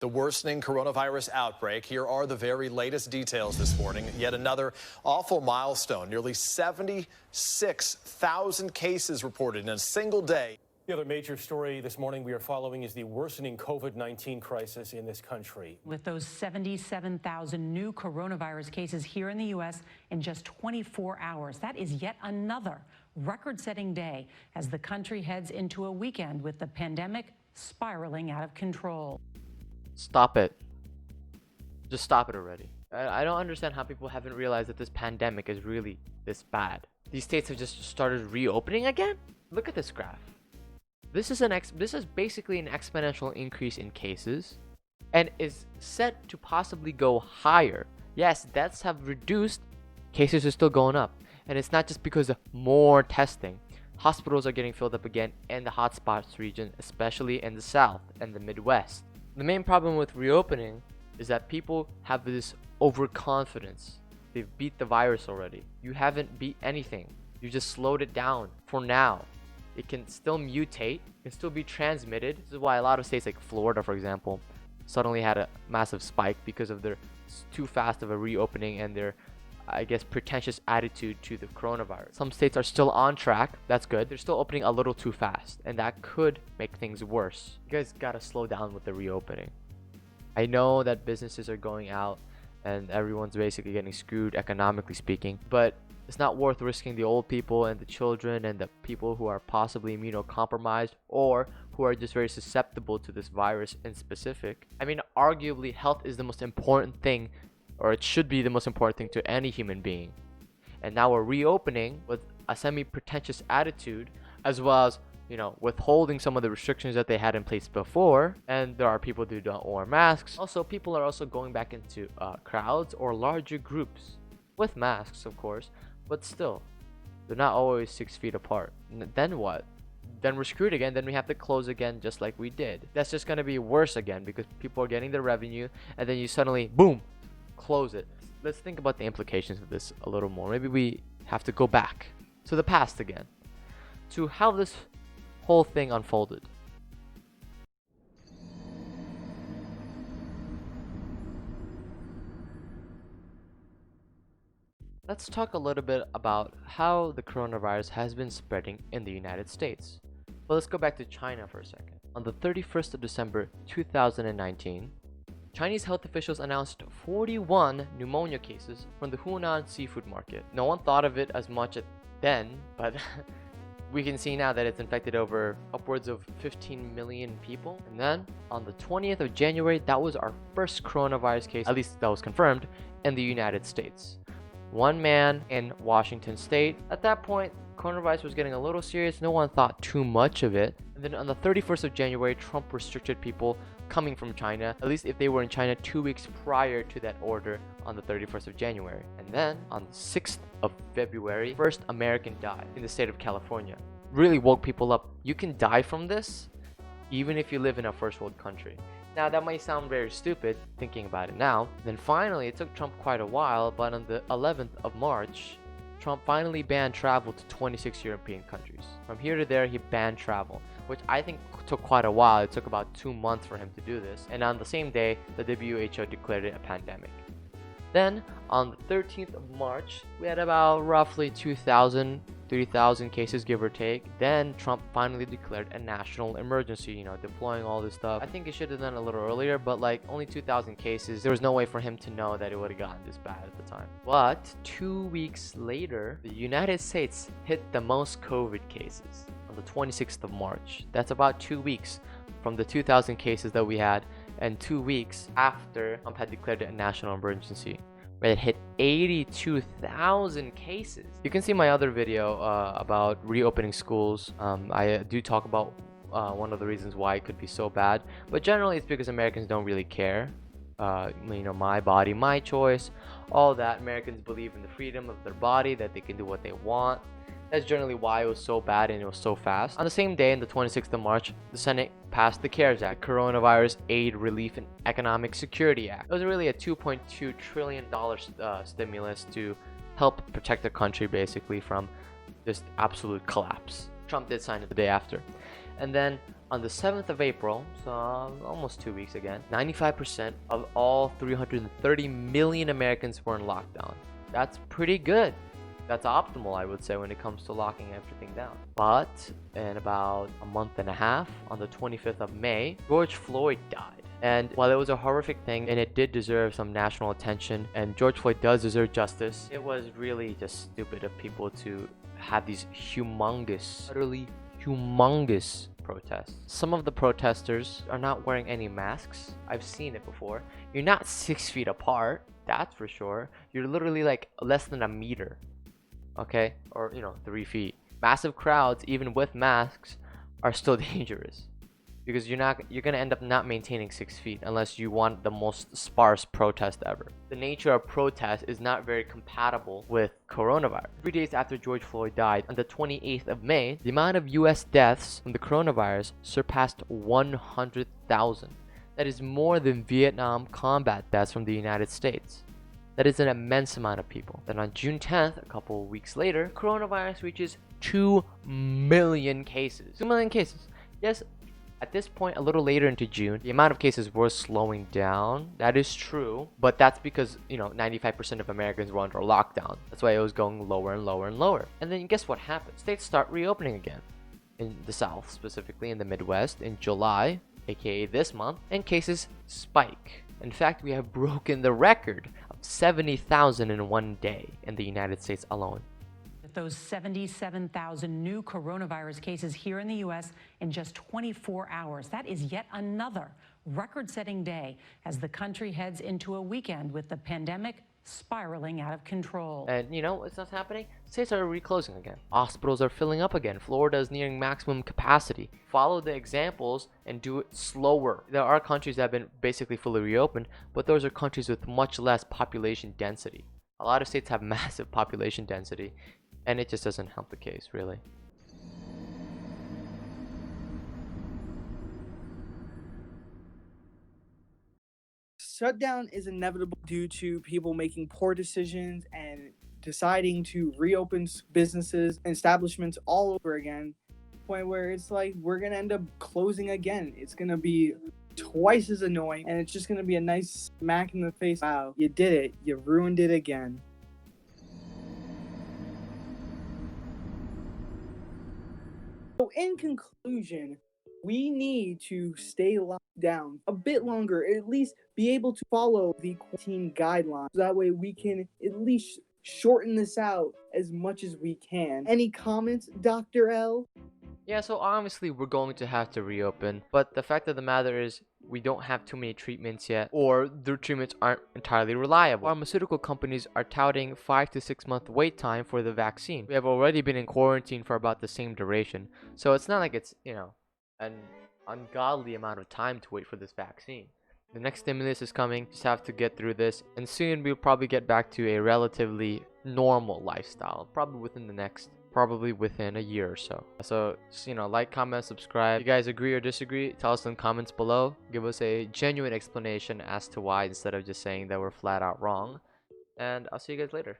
The worsening coronavirus outbreak. Here are the very latest details this morning. Yet another awful milestone. Nearly 76,000 cases reported in a single day. The other major story this morning we are following is the worsening COVID-19 crisis in this country. With those 77,000 new coronavirus cases here in the U.S. in just 24 hours, that is yet another record-setting day as the country heads into a weekend with the pandemic spiraling out of control. Stop it. Just stop it already. I don't understand how people haven't realized that this pandemic is really this bad. These states have just started reopening again? Look at this graph. This is basically an exponential increase in cases and is set to possibly go higher. Yes, deaths have reduced, cases are still going up. And it's not just because of more testing. Hospitals are getting filled up again in the hotspots region, especially in the South and the Midwest. The main problem with reopening is that people have this overconfidence. They've beat the virus already. You haven't beat anything. You just slowed it down for now. It can still mutate, it can still be transmitted. This is why a lot of states like Florida, for example, suddenly had a massive spike because of their too fast of a reopening and their, I guess, pretentious attitude to the coronavirus. Some states are still on track. That's good. They're still opening a little too fast, and that could make things worse. You guys gotta slow down with the reopening. I know that businesses are going out and everyone's basically getting screwed economically speaking, but it's not worth risking the old people and the children and the people who are possibly immunocompromised or who are just very susceptible to this virus in specific. I mean, arguably, health is the most important thing, or it should be the most important thing to any human being. And now we're reopening with a semi-pretentious attitude, as well as, withholding some of the restrictions that they had in place before. And there are people who don't wear masks. Also, people are also going back into crowds or larger groups with masks, of course, but still, they're not always 6 feet apart. Then what? Then we're screwed again. Then we have to close again, just like we did. That's just gonna be worse again because people are getting their revenue, and then you suddenly, boom, close it. Let's think about the implications of this a little more. Maybe we have to go back to the past again, to how this whole thing unfolded. Let's talk a little bit about how the coronavirus has been spreading in the United States. Well, let's go back to China for a second. On the 31st of December 2019, Chinese health officials announced 41 pneumonia cases from the Hunan seafood market. No one thought of it as much then, but we can see now that it's infected over upwards of 15 million people. And then on the 20th of January, that was our first coronavirus case, at least that was confirmed, in the United States. One man in Washington state. At that point, coronavirus was getting a little serious. No one thought too much of it. And then on the 31st of January, Trump restricted people coming from China, at least if they were in China 2 weeks prior to that order on the 31st of January. And then on the 6th of February, first American died in the state of California. Really woke people up. You can die from this even if you live in a first world country. Now that might sound very stupid thinking about it now. Then finally, it took Trump quite a while, but on the 11th of March, Trump finally banned travel to 26 European countries. From here to there, he banned travel, which I think took quite a while. It took about 2 months for him to do this. And on the same day, the WHO declared it a pandemic. Then, on the 13th of March, we had about roughly 3,000 cases, give or take. Then Trump finally declared a national emergency, deploying all this stuff. I think it should have done a little earlier, but only 2,000 cases. There was no way for him to know that it would have gotten this bad at the time. But 2 weeks later, the United States hit the most COVID cases on the 26th of March. That's about 2 weeks from the 2,000 cases that we had, and 2 weeks after Trump had declared it a national emergency. It hit 82,000 cases. You can see my other video about reopening schools. I do talk about one of the reasons why it could be so bad, but generally it's because Americans don't really care. My body, my choice, all that. Americans believe in the freedom of their body, that they can do what they want. That's generally why it was so bad and it was so fast. On the same day, on the 26th of March, the Senate passed the CARES Act, Coronavirus Aid, Relief, and Economic Security Act. It was really a $2.2 trillion stimulus to help protect the country basically from just absolute collapse. Trump did sign it the day after. And then on the 7th of April, so almost 2 weeks again, 95% of all 330 million Americans were in lockdown. That's pretty good. That's optimal, I would say, when it comes to locking everything down. But in about a month and a half, on the 25th of May, George Floyd died. And while it was a horrific thing and it did deserve some national attention, and George Floyd does deserve justice, it was really just stupid of people to have these humongous, utterly humongous protests. Some of the protesters are not wearing any masks. I've seen it before. You're not 6 feet apart, that's for sure. You're literally like less than a meter. Okay, or 3 feet. Massive crowds, even with masks, are still dangerous because you're gonna end up not maintaining 6 feet unless you want the most sparse protest ever. The nature of protest is not very compatible with coronavirus. 3 days after George Floyd died, on the 28th of May, the amount of US deaths from the coronavirus surpassed 100,000. That is more than Vietnam combat deaths from the United States. That is an immense amount of people. Then on June 10th, a couple of weeks later, coronavirus reaches 2 million cases. 2 million cases. Yes, at this point, a little later into June, the amount of cases were slowing down. That is true, but that's because, 95% of Americans were under lockdown. That's why it was going lower and lower and lower. And then guess what happened? States start reopening again. In the South, specifically in the Midwest, in July, aka this month, and cases spike. In fact, we have broken the record of 70,000 in one day in the United States alone. With those 77,000 new coronavirus cases here in the U.S. in just 24 hours, that is yet another record-setting day as the country heads into a weekend with the pandemic spiraling out of control. And what's not happening? States are reclosing again. Hospitals are filling up again. Florida is nearing maximum capacity. Follow the examples and do it slower. There are countries that have been basically fully reopened, but those are countries with much less population density. A lot of states have massive population density, and it just doesn't help the case, really. Shutdown is inevitable due to people making poor decisions and deciding to reopen businesses and establishments all over again. Point where it's like we're gonna end up closing again. It's gonna be twice as annoying, and it's just gonna be a nice smack in the face. Wow, you did it. You ruined it again. So in conclusion, we need to stay locked down a bit longer, at least be able to follow the quarantine guidelines. That way we can at least shorten this out as much as we can. Any comments, Dr. L? Yeah, so obviously we're going to have to reopen, but the fact of the matter is we don't have too many treatments yet, or the treatments aren't entirely reliable. Pharmaceutical companies are touting 5 to 6 month wait time for the vaccine. We have already been in quarantine for about the same duration, so it's not like it's, an ungodly amount of time to wait for this vaccine. The next stimulus is coming, just have to get through this, and soon we'll probably get back to a relatively normal lifestyle, probably within a year or so. So just, like, comment, subscribe. If you guys agree or disagree, tell us in the comments below. Give us a genuine explanation as to why, instead of just saying that we're flat out wrong. And I'll see you guys later.